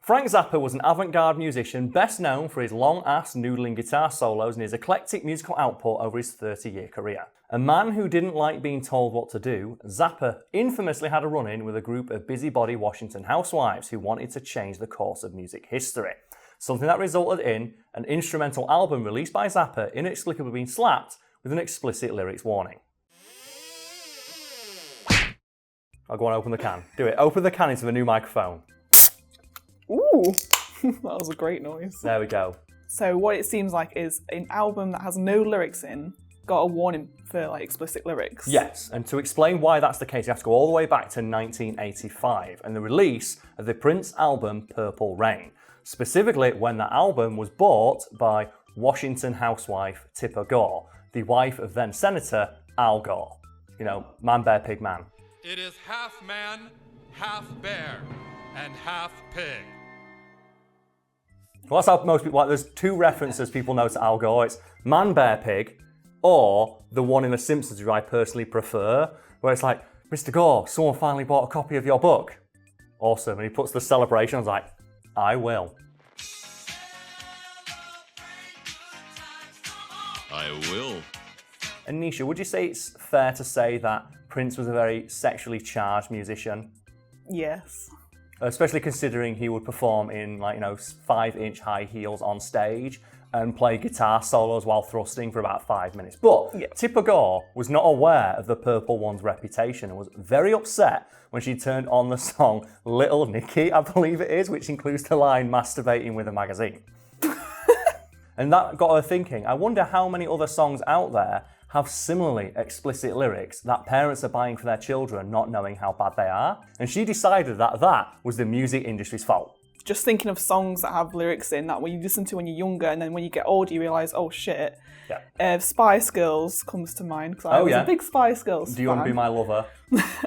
Frank Zappa was an avant-garde musician best known for his long-ass noodling guitar solos and his eclectic musical output over his 30-year career. A man who didn't like being told what to do, Zappa infamously had a run-in with a group of busybody Washington housewives who wanted to change the course of music history. Something that resulted in an instrumental album released by Zappa inexplicably being slapped with an explicit lyrics warning. I'll go on, open the can. Do it. Open the can into the new microphone. Ooh, that was a great noise. There we go. So what it seems like is an album that has no lyrics in got a warning for like explicit lyrics. Yes, and to explain why that's the case, you have to go all the way back to 1985 and the release of the Prince album Purple Rain. Specifically when that album was bought by Washington housewife Tipper Gore, the wife of then Senator Al Gore. You know, man, bear, pig, man. It is half man, half bear, and half pig. Well, that's how most people, like, there's two references people know to Al Gore. It's man, bear, pig, or the one in The Simpsons who I personally prefer, where it's like, Mr. Gore, someone finally bought a copy of your book. Awesome. And he puts the celebration, I was like, I will. I will. And Nisha, would you say it's fair to say that Prince was a very sexually charged musician? Yes. Especially considering he would perform in 5-inch high heels on stage and play guitar solos while thrusting for about 5 minutes. But Tipper Gore was not aware of the Purple One's reputation and was very upset when she turned on the song Little Nicky, I believe it is, which includes the line masturbating with a magazine. And that got her thinking, I wonder how many other songs out there have similarly explicit lyrics that parents are buying for their children not knowing how bad they are. And she decided that that was the music industry's fault. Just thinking of songs that have lyrics in that when you listen to when you're younger and then when you get older you realise, oh shit. Yeah. Spice Girls comes to mind because I was a big Spice Girls Do you want to be my lover?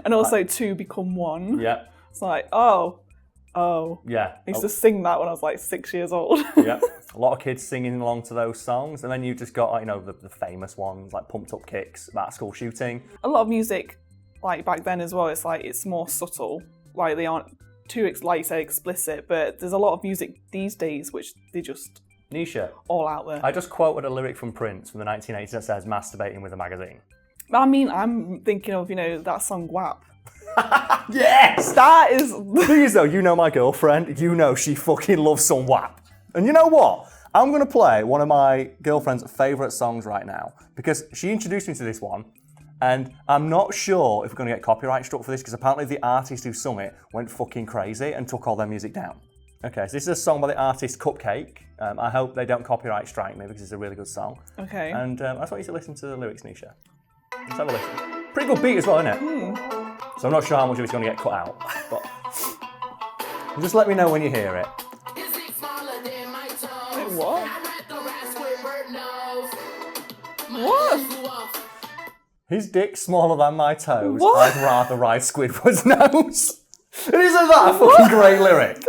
And also Two Become One. Yeah. It's like, oh. Yeah. I used to sing that when I was like 6 years old. Yeah. A lot of kids singing along to those songs. And then you've just got, the famous ones like Pumped Up Kicks about school shooting. A lot of music, like back then as well, it's like it's more subtle. Like they aren't too, like you say, explicit. But there's a lot of music these days which they just Nisha, all out there. I just quoted a lyric from Prince from the 1980s that says masturbating with a magazine. I mean, I'm thinking of, that song WAP. Yes! That is... Please though, you know my girlfriend, you know she fucking loves some WAP. And you know what? I'm going to play one of my girlfriend's favourite songs right now because she introduced me to this one and I'm not sure if we're going to get copyright struck for this because apparently the artist who sung it went fucking crazy and took all their music down. Okay, so this is a song by the artist Cupcake. I hope they don't copyright strike me because it's a really good song. Okay. And I just want you to listen to the lyrics, Nisha. Let's have a listen. Pretty good beat as well, isn't it? So I'm not sure how much of it's going to get cut out, but just let me know when you hear it. Wait, what? What? His dick's smaller than my toes. What? I'd rather ride Squidward's nose. And isn't that a fucking great lyric?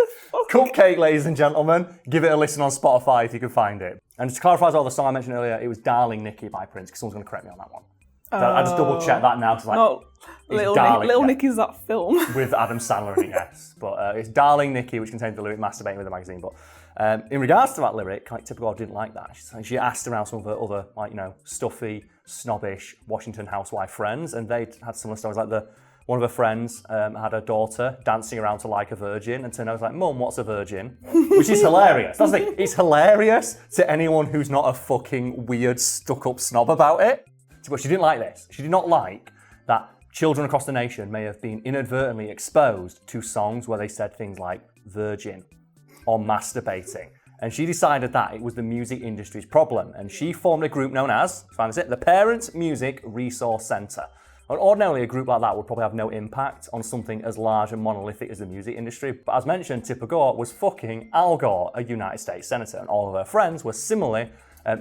Cupcake, ladies and gentlemen. Give it a listen on Spotify if you can find it. And to clarify as well, the song I mentioned earlier, it was Darling Nikki by Prince, because someone's going to correct me on that one. So I just double check that now. No, Little Nicky's that film. With Adam Sandler in it, yes. But it's Darling Nikki, which contains the lyric masturbating with a magazine. But in regards to that lyric, Tipper Gore didn't like that. She asked around some of her other, stuffy, snobbish Washington housewife friends, and they had similar stories. Like one of her friends had a daughter dancing around to Like a Virgin, and turned out was like, Mum, what's a virgin? Which is hilarious. That's the thing. It's hilarious to anyone who's not a fucking weird, stuck-up snob about it. But she didn't like this. She did not like that children across the nation may have been inadvertently exposed to songs where they said things like virgin or masturbating. And she decided that it was the music industry's problem. And she formed a group known as, the Parents Music Resource Centre. And ordinarily, a group like that would probably have no impact on something as large and monolithic as the music industry. But as mentioned, Tipper Gore was fucking Al Gore, a United States senator. And all of her friends were similarly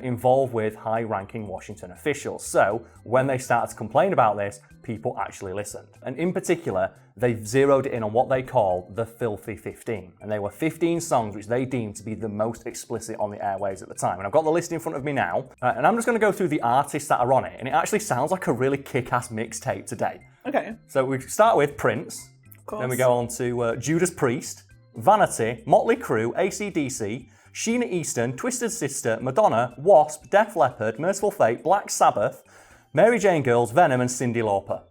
involved with high-ranking Washington officials. So when they started to complain about this, people actually listened. And in particular, they zeroed in on what they called the Filthy 15. And they were 15 songs which they deemed to be the most explicit on the airwaves at the time. And I've got the list in front of me now. And I'm just going to go through the artists that are on it. And it actually sounds like a really kick-ass mixtape today. Okay. So we start with Prince. Of course. Then we go on to Judas Priest, Vanity, Motley Crue, AC/DC, Sheena Easton, Twisted Sister, Madonna, Wasp, Def Leppard, Merciful Fate, Black Sabbath, Mary Jane Girls, Venom, and Cyndi Lauper.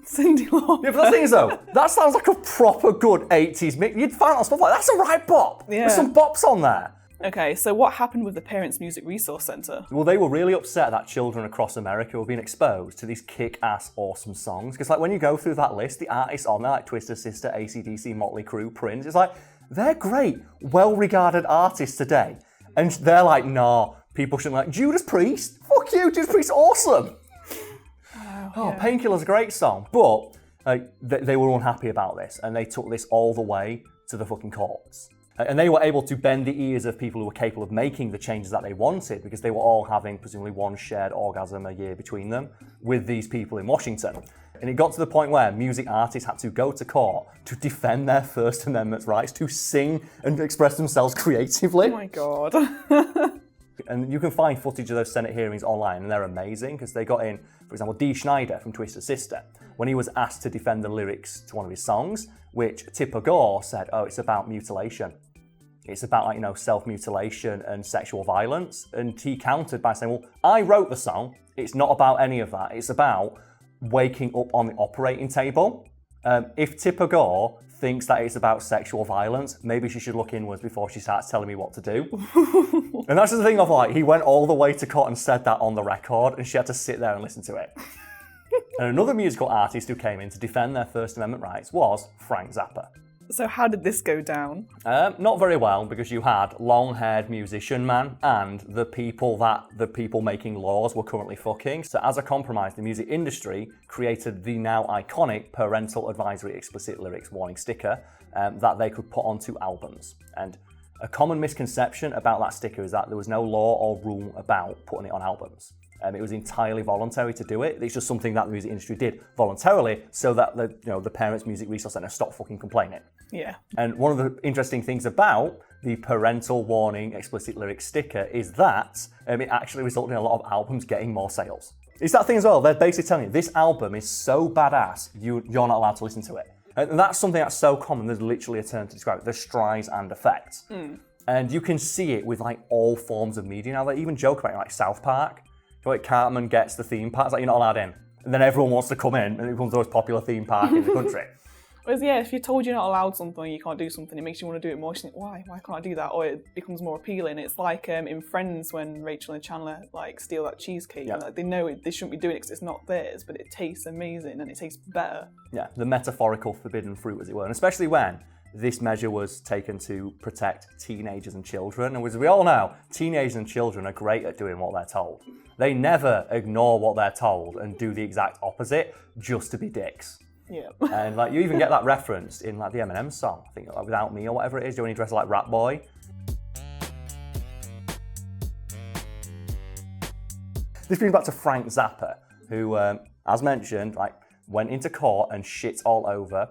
Cyndi Lauper. Yeah, but the thing is though, that sounds like a proper good 80s mix. You'd find out stuff like that's a right bop. Yeah. There's some bops on there. Okay, so what happened with the Parents Music Resource Centre? Well, they were really upset that children across America were being exposed to these kick-ass awesome songs. Because like when you go through that list, the artists on there, like Twisted Sister, AC/DC, Motley Crue, Prince, it's like, they're great, well-regarded artists today. And they're like, nah, people shouldn't like, Judas Priest? Fuck you, Judas Priest, awesome! Painkiller's a great song, but they were unhappy about this, and they took this all the way to the fucking courts. And they were able to bend the ears of people who were capable of making the changes that they wanted, because they were all having presumably one shared orgasm a year between them with these people in Washington. And it got to the point where music artists had to go to court to defend their First Amendment rights to sing and express themselves creatively. Oh my god. And you can find footage of those Senate hearings online, and they're amazing, because they got in, for example, Dee Schneider from Twisted Sister, when he was asked to defend the lyrics to one of his songs, which Tipper Gore said, oh, it's about mutilation. It's about, like, you know, self-mutilation and sexual violence. And he countered by saying, well, I wrote the song. It's not about any of that. It's about waking up on the operating table. If Tipper Gore thinks that it's about sexual violence, maybe she should look inwards before she starts telling me what to do. And that's the thing of, like, he went all the way to court and said that on the record, and she had to sit there and listen to it. And another musical artist who came in to defend their First Amendment rights was Frank Zappa. So how did this go down? Not very well, because you had long-haired musician man and the people that the people making laws were currently fucking. So as a compromise, the music industry created the now iconic parental advisory explicit lyrics warning sticker that they could put onto albums. And a common misconception about that sticker is that there was no law or rule about putting it on albums. It was entirely voluntary to do it. It's just something that the music industry did voluntarily, so that the Parents Music Resource Centre stopped fucking complaining. Yeah. And one of the interesting things about the parental warning explicit lyrics sticker is that it actually resulted in a lot of albums getting more sales. It's that thing as well. They're basically telling you this album is so badass you're not allowed to listen to it. And that's something that's so common. There's literally a term to describe it. There's strides and effects. And you can see it with like all forms of media now. They even joke about it, like South Park. Like Cartman gets the theme park, it's like you're not allowed in. And then everyone wants to come in, and it becomes the most popular theme park in the country. Whereas, yeah, if you're told you're not allowed something, you can't do something, it makes you want to do it more. You think, why can't I do that? Or it becomes more appealing. It's like in Friends when Rachel and Chandler like steal that cheesecake. Yeah. Like, they know they shouldn't be doing it because it's not theirs, but it tastes amazing and it tastes better. Yeah, the metaphorical forbidden fruit, as it were. And especially when this measure was taken to protect teenagers and children. And as we all know, teenagers and children are great at doing what they're told. They never ignore what they're told and do the exact opposite just to be dicks. Yeah. And like you even get that referenced in like the Eminem song, I think like Without Me or whatever it is, when he dresses like Rat Boy. This brings back to Frank Zappa, who, as mentioned, like went into court and shit all over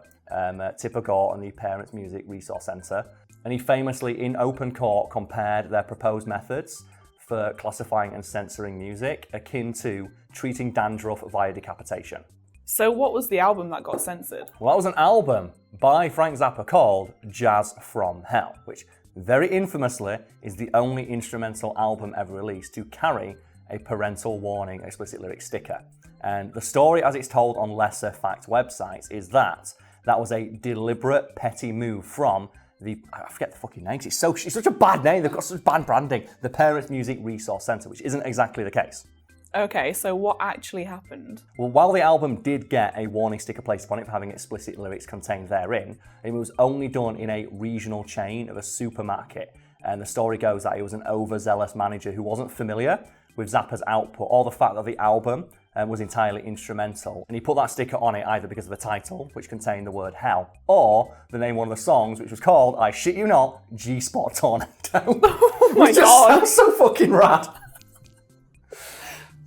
Tipper Gore and the Parents Music Resource Centre. And he famously, in open court, compared their proposed methods for classifying and censoring music akin to treating dandruff via decapitation. So what was the album that got censored? Well, that was an album by Frank Zappa called Jazz from Hell, which very infamously is the only instrumental album ever released to carry a parental warning explicit lyrics sticker. And the story as it's told on lesser fact websites is that was a deliberate petty move from I forget the fucking name, it's such a bad name, they've got such bad branding, the Parents Music Resource Centre, which isn't exactly the case. Okay, so what actually happened? Well, while the album did get a warning sticker placed upon it for having explicit lyrics contained therein, it was only done in a regional chain of a supermarket. And the story goes that he was an overzealous manager who wasn't familiar with Zappa's output or the fact that the album was entirely instrumental. And he put that sticker on it either because of the title, which contained the word hell, or the name of one of the songs, which was called, I shit you not, G-Spot Tornado. Oh my Which god! just sounds so fucking rad.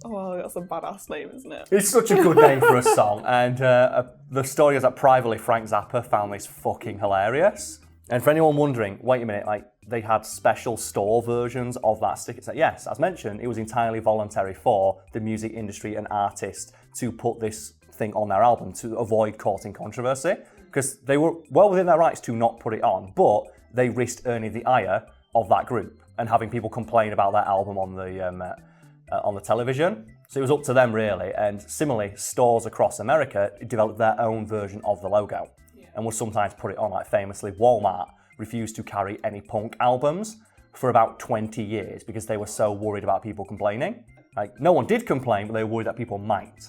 Oh, well, that's a badass name, isn't it? It's such a good name for a song, and the story is that privately Frank Zappa found this fucking hilarious. And for anyone wondering, wait a minute, like they had special store versions of that sticker. So yes, as mentioned, it was entirely voluntary for the music industry and artists to put this thing on their album to avoid causing controversy. because they were well within their rights to not put it on, but they risked earning the ire of that group and having people complain about their album on the television. So it was up to them really, and similarly, stores across America developed their own version of the logo and would sometimes put it on, like famously Walmart refused to carry any punk albums for about 20 years because they were so worried about people complaining. Like, no one did complain, but they were worried that people might.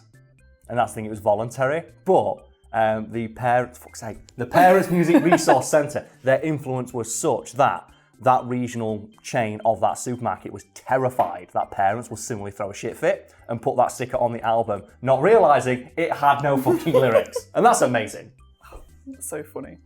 And that's the thing, it was voluntary. But the Parents Music Resource Centre, their influence was such that that regional chain of that supermarket was terrified that parents would similarly throw a shit fit and put that sticker on the album, not realising it had no fucking lyrics. And that's amazing. So funny.